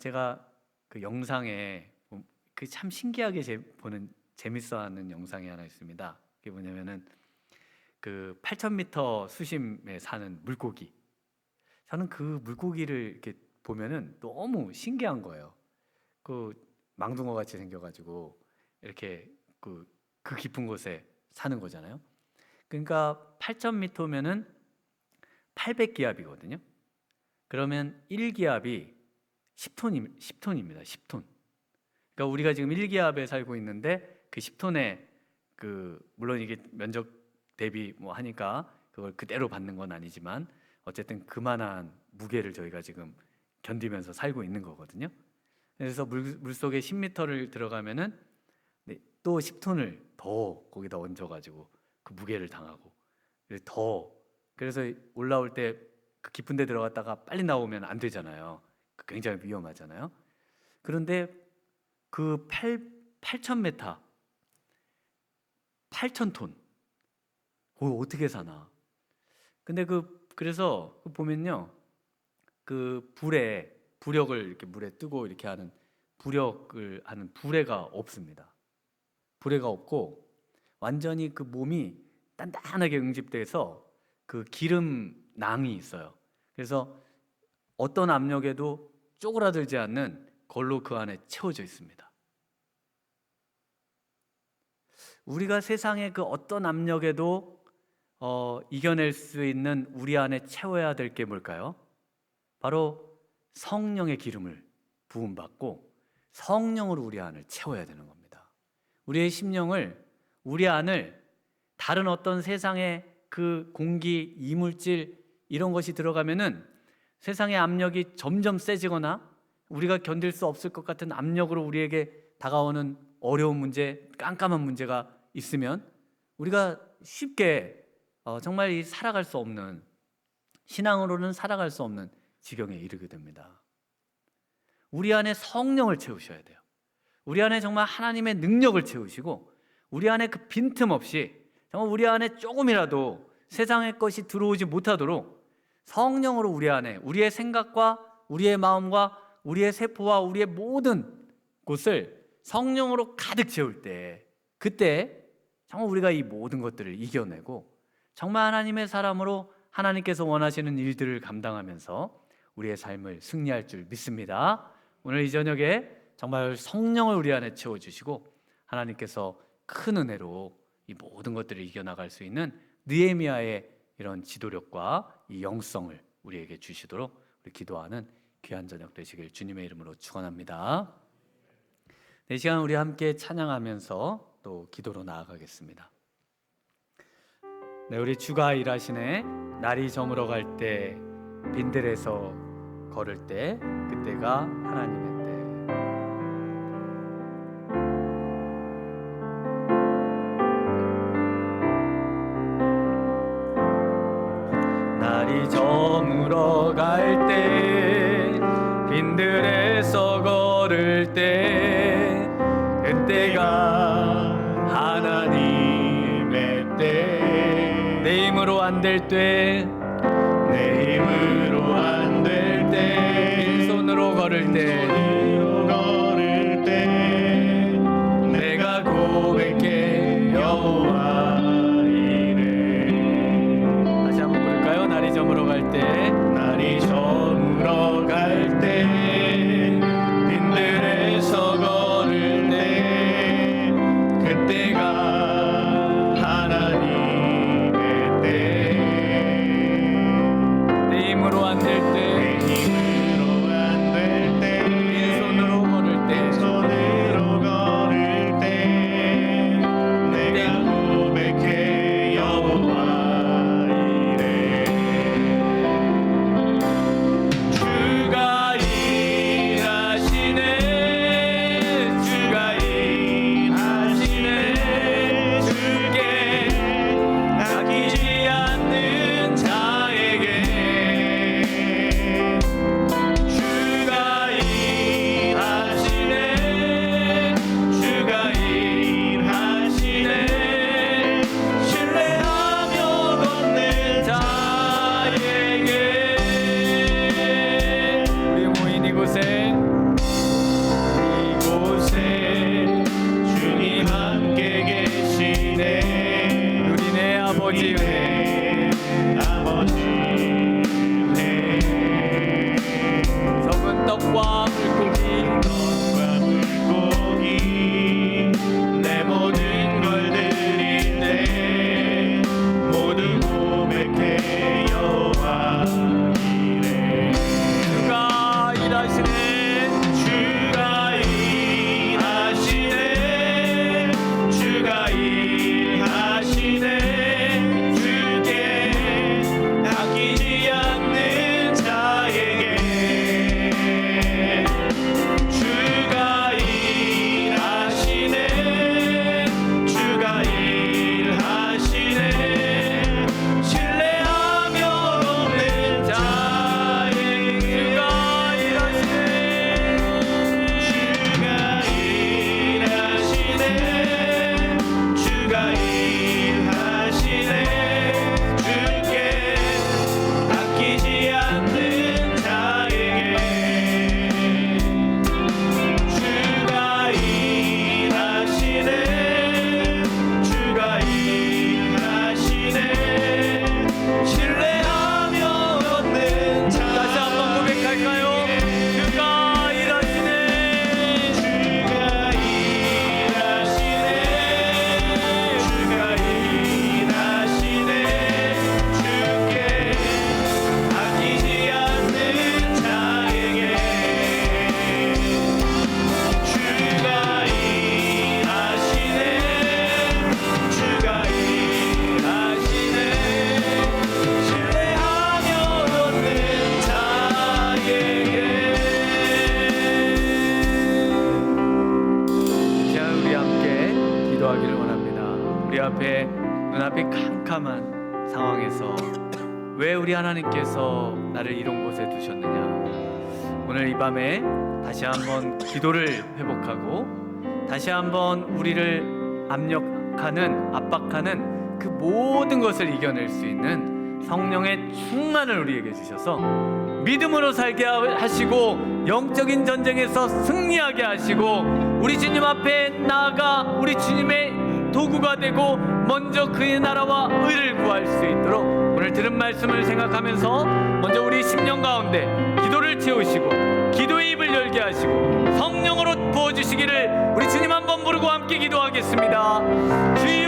제가 그 영상에 참 신기하게 보는 재밌어하는 영상이 하나 있습니다. 그게 뭐냐면은 8,000m 수심에 사는 물고기. 저는 그 물고기를 이렇게 보면은 너무 신기한 거예요. 망둥어 같이 생겨가지고 이렇게 그 깊은 곳에 사는 거잖아요. 그러니까 8,000m면은 800기압이거든요. 그러면 1기압이 10톤입니다. 10톤. 그러니까 우리가 지금 1기압에 살고 있는데 그 10톤에 물론 이게 면적 대비 뭐 하니까 그걸 그대로 받는 건 아니지만 어쨌든 그만한 무게를 저희가 지금 견디면서 살고 있는 거거든요. 그래서 물속에 10m를 들어가면은 또 10톤을 더 거기다 얹어가지고 그 무게를 당하고 그래서 올라올 때 그 깊은 데 들어갔다가 빨리 나오면 안 되잖아요. 굉장히 위험하잖아요. 그런데 8,000m 8,000톤 어떻게 사나? 근데 그래서 보면요, 부력을 이렇게 물에 뜨고 이렇게 하는 부력을 하는 부레가 없습니다. 부레가 없고 완전히 그 몸이 단단하게 응집돼서 그 기름 낭이 있어요. 그래서 어떤 압력에도 쪼그라들지 않는 걸로 그 안에 채워져 있습니다. 우리가 세상의 그 어떤 압력에도 이겨낼 수 있는 우리 안에 채워야 될 게 뭘까요? 바로 성령의 기름을 부음받고 성령으로 우리 안을 채워야 되는 겁니다. 우리의 심령을, 우리 안을 다른 어떤 세상의 그 공기, 이물질 이런 것이 들어가면은 세상의 압력이 점점 세지거나 우리가 견딜 수 없을 것 같은 압력으로 우리에게 다가오는 어려운 문제, 깜깜한 문제가 있으면 우리가 쉽게 정말 살아갈 수 없는, 신앙으로는 살아갈 수 없는 지경에 이르게 됩니다. 우리 안에 성령을 채우셔야 돼요. 우리 안에 정말 하나님의 능력을 채우시고 우리 안에 그 빈틈없이 정말 우리 안에 조금이라도 세상의 것이 들어오지 못하도록 성령으로 우리 안에 우리의 생각과 우리의 마음과 우리의 세포와 우리의 모든 곳을 성령으로 가득 채울 때, 그때 정말 우리가 이 모든 것들을 이겨내고 정말 하나님의 사람으로 하나님께서 원하시는 일들을 감당하면서 우리의 삶을 승리할 줄 믿습니다. 오늘 이 저녁에 정말 성령을 우리 안에 채워주시고 하나님께서 큰 은혜로 이 모든 것들을 이겨나갈 수 있는 느헤미야의 이런 지도력과 이 영성을 우리에게 주시도록 우리 기도하는 귀한 저녁 되시길 주님의 이름으로 축원합니다. 이 시간 우리 함께 찬양하면서 또 기도로 나아가겠습니다. 우리 주가 일하시네. 날이 저물어 갈 때, 빈들에서 걸을 때, 그때가 하나님의 때. 날이 저물어 갈 때, 빈들에서 걸을 때, 그때가 하나님의 때. 내 힘으로 안 될 때, 내 힘으로 안 될 때, 빈손으로 걸을 때, 내가 고백해 여호와 이래. 다시 한번 부를까요? 날이 저물어 갈 때, 날이 저물어 갈 때, 빈들에서 걸을 때, 그때가 하나님의 때. 내 힘으로 안 될 때, 내 힘으로 안 될 때, 눈앞이 캄캄한 상황에서 왜 우리 하나님께서 나를 이런 곳에 두셨느냐, 오늘 이 밤에 다시 한번 기도를 회복하고 다시 한번 우리를 압박하는 그 모든 것을 이겨낼 수 있는 성령의 충만을 우리에게 주셔서 믿음으로 살게 하시고 영적인 전쟁에서 승리하게 하시고 우리 주님 앞에 나아가 우리 주님의 도구가 되고 먼저 그의 나라와 의를 구할 수 있도록 오늘 들은 말씀을 생각하면서 먼저 우리 심령 가운데 기도를 채우시고 기도의 입을 열게 하시고 성령으로 부어주시기를 우리 주님 한번 부르고 함께 기도하겠습니다. 주여,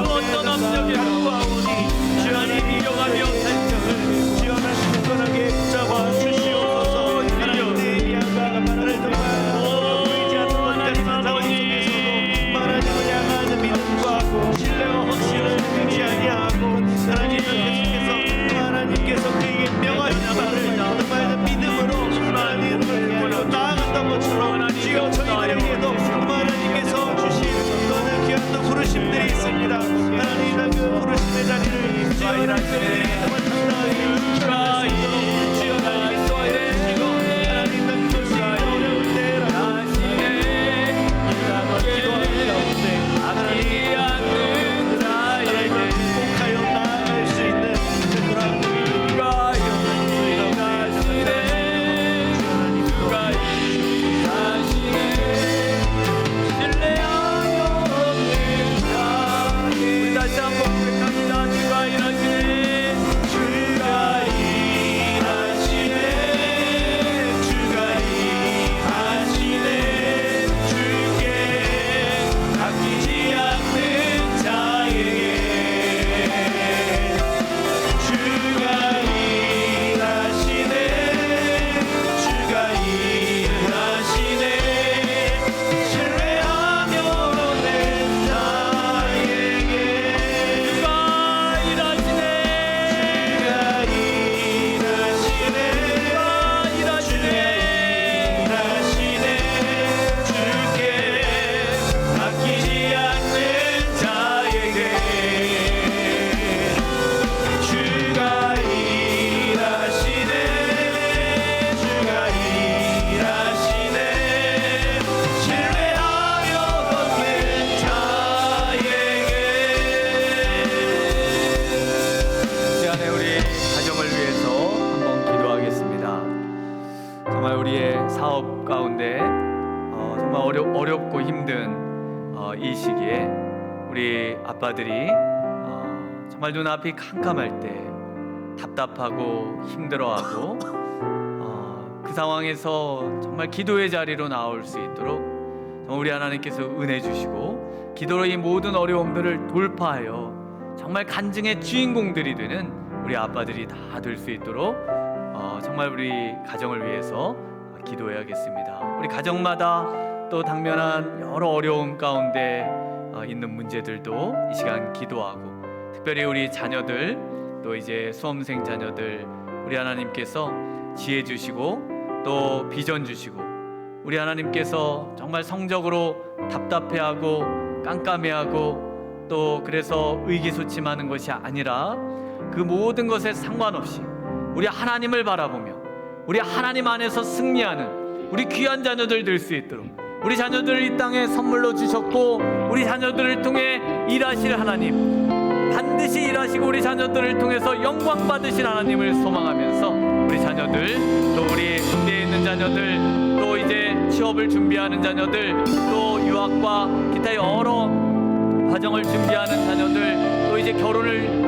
어떤 압력에 불구하오니 주 안에 이겨가며 살펴을 주 안에 신선하게 붙잡아 주시옵소서. 하나님 내 양가 나를 정말 보이지 않는 것들 상황 속에서도 하나님을 향하는 믿음과 신뢰와 확신을 잃지 아니하고 하나님 계속해서 하나님께서 그에게 명하신 바를 정말 믿음으로 하나님을 나아간다는 것처럼 지금 저희들에게도 하나님께서 주신 너는 귀한 부르심들이 있습니다. 하나님의 그 부르심의 자리를 주여 저희들이 정말 당당하게 주여 주여 하나님의 소원을 주시고 하나님의 부르심이 어려울 때라 하시네 기도하는 가운데 하나님이 않는 자에게 복하여 나아갈 수 있는 그런 누가 영원히 하시네 누가 하시네 신뢰하며 우리 다시 한번 고백합니다. 주가 일하시네 주가 일하시네 주가 일하시네 주께 아끼지 않는 자에게 주가 일하시네 주가 일하시네 신뢰하며 낸 자에게 주가 일하시네 주가 일하시네 주께 아끼지 않는 자에게 주가 일하시네 주가 일하시네 신뢰하며 걷는 자에게. 시간에 우리 가정을 위해서 한번 기도하겠습니다. 정말 우리의 사업 가운데 정말 어렵고 힘든 이 시기에 우리 아빠들이 정말 눈앞이 캄캄할 때 답답하고 힘들어하고 그 상황에서 정말 기도의 자리로 나올 수 있도록 정말 우리 하나님께서 은혜 주시고 기도로 이 모든 어려움들을 돌파하여 정말 간증의 주인공들이 되는 우리 아빠들이 다 될 수 있도록 정말 우리 가정을 위해서 기도해야겠습니다. 우리 가정마다 또 당면한 여러 어려움 가운데 있는 문제들도 이 시간 기도하고 특별히 우리 자녀들 또 이제 수험생 자녀들 우리 하나님께서 지혜 주시고 또 비전 주시고 우리 하나님께서 정말 성적으로 답답해하고 깜깜해하고 또 그래서 의기소침하는 것이 아니라 그 모든 것에 상관없이 우리 하나님을 바라보며 우리 하나님 안에서 승리하는 우리 귀한 자녀들 될 수 있도록, 우리 자녀들을 이 땅에 선물로 주셨고 우리 자녀들을 통해 일하실 하나님, 반드시 일하시고 우리 자녀들을 통해서 영광 받으실 하나님을 소망하면서 우리 자녀들, 또 우리 군대에 있는 자녀들, 또 이제 취업을 준비하는 자녀들, 또 유학과 기타 여러 과정을 준비하는 자녀들, 또 이제 결혼을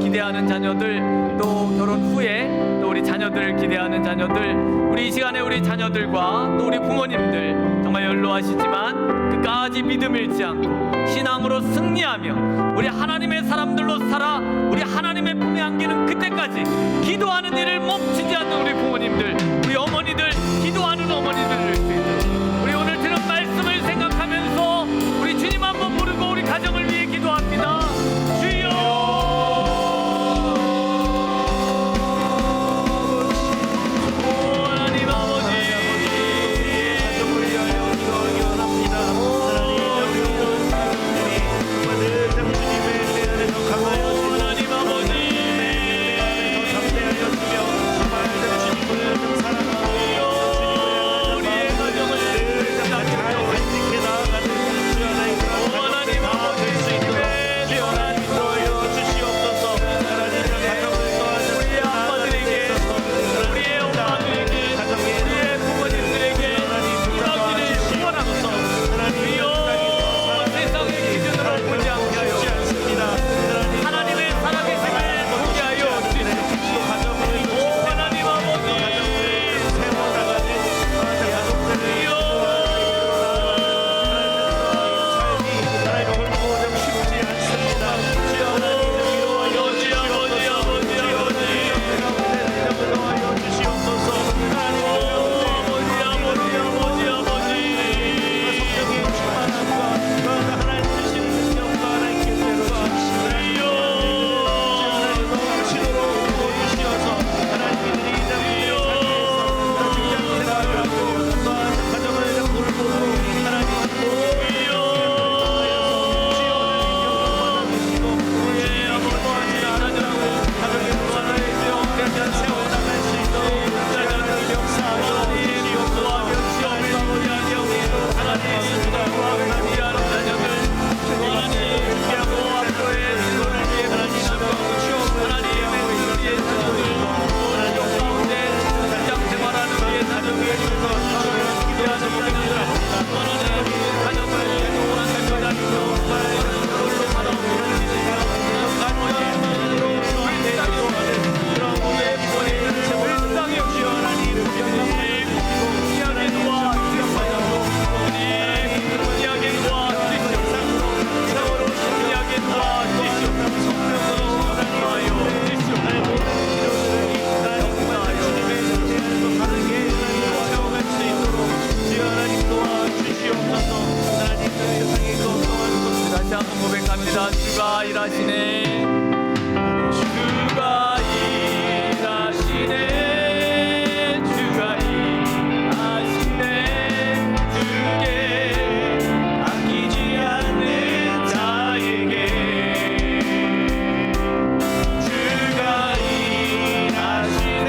기대하는 자녀들, 또 결혼 후에 또 우리 자녀들을 기대하는 자녀들, 우리 이 시간에 우리 자녀들과 또 우리 부모님들 정말 연로하시지만 끝까지 믿음 잃지 않고 신앙으로 승리하며 우리 하나님의 사람들로 살아 우리 하나님의 품에 안기는 그때까지 기도하는 일을 멈추지 않는 우리 부모님들, 우리 어머니들, 기도하는 어머니들 될 수 있도록 우리 오늘 들은 말씀을 생각하면서 우리 주님 한번 부르고 우리 가정을 위해 기도합니다. 주가 일하시네, 주가 일하시네, 주가 일하시네. 주께 아끼지 않는 자에게 주가 일하시네,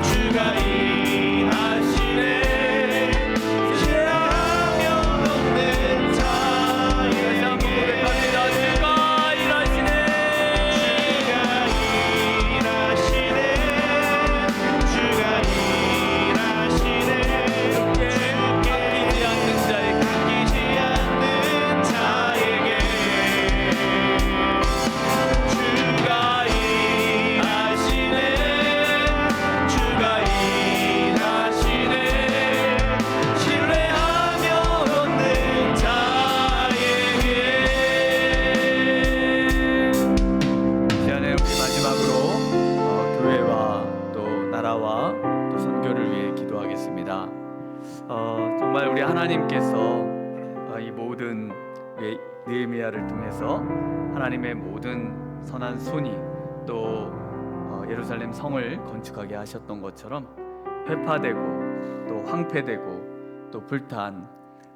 주가 일하시네. 죄하며 없는 자에게 정말 우리 하나님께서 이 모든 느헤미야를 통해서 하나님의 모든 선한 손이 또 예루살렘 성을 건축하게 하셨던 것처럼 회파되고 또 황폐되고 또 불탄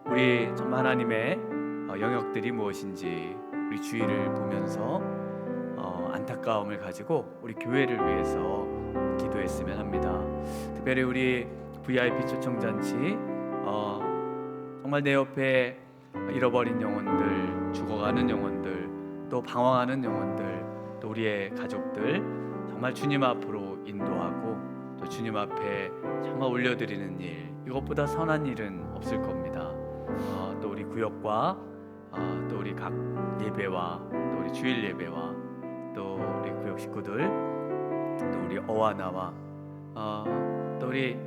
우리 정말 하나님의 영역들이 무엇인지 우리 주위를 보면서 안타까움을 가지고 우리 교회를 위해서 기도했으면 합니다. 특별히 우리 VIP 초청잔치 정말 내 옆에 잃어버린 영혼들, 죽어가는 영혼들, 또 방황하는 영혼들, 또 우리의 가족들 정말 주님 앞으로 인도하고 또 주님 앞에 정말 올려드리는 일, 이것보다 선한 일은 없을 겁니다. 또 우리 구역과 또 우리 각 예배와 또 우리 주일 예배와 또 우리 구역 식구들, 또 우리 어와나와 또 우리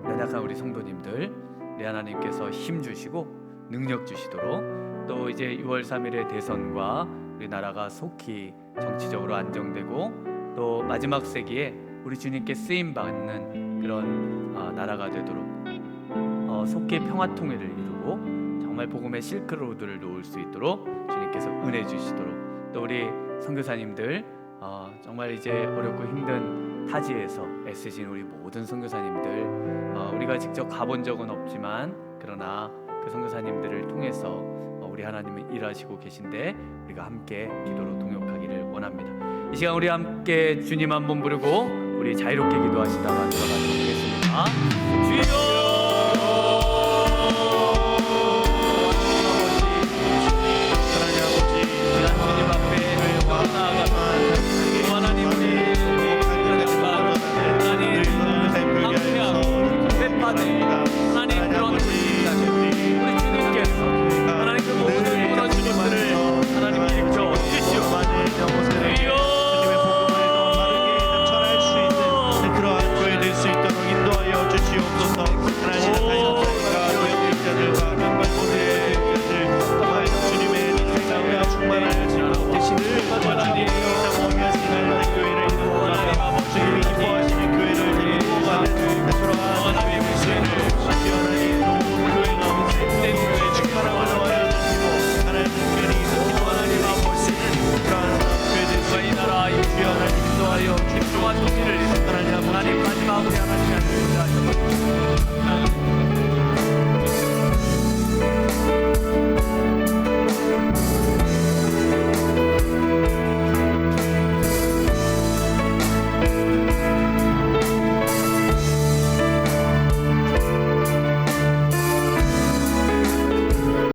연약한 우리 성도님들, 우리 하나님께서 힘 주시고 능력 주시도록, 또 이제 6월 3일의 대선과 우리나라가 속히 정치적으로 안정되고 또 마지막 세기에 우리 주님께 쓰임 받는 그런 나라가 되도록 속히 평화 통일을 이루고 정말 복음의 실크로드를 놓을 수 있도록 주님께서 은혜 주시도록, 또 우리 선교사님들 정말 이제 어렵고 힘든 타지에서 애쓰신 우리 모든 선교사님들, 우리가 직접 가본 적은 없지만 그러나 그 선교사님들을 통해서 우리 하나님은 일하시고 계신데 우리가 함께 기도로 동역하기를 원합니다. 이 시간 우리 함께 주님 한번 부르고 우리 자유롭게 기도하시다가 들어가도록 하겠습니다. 주여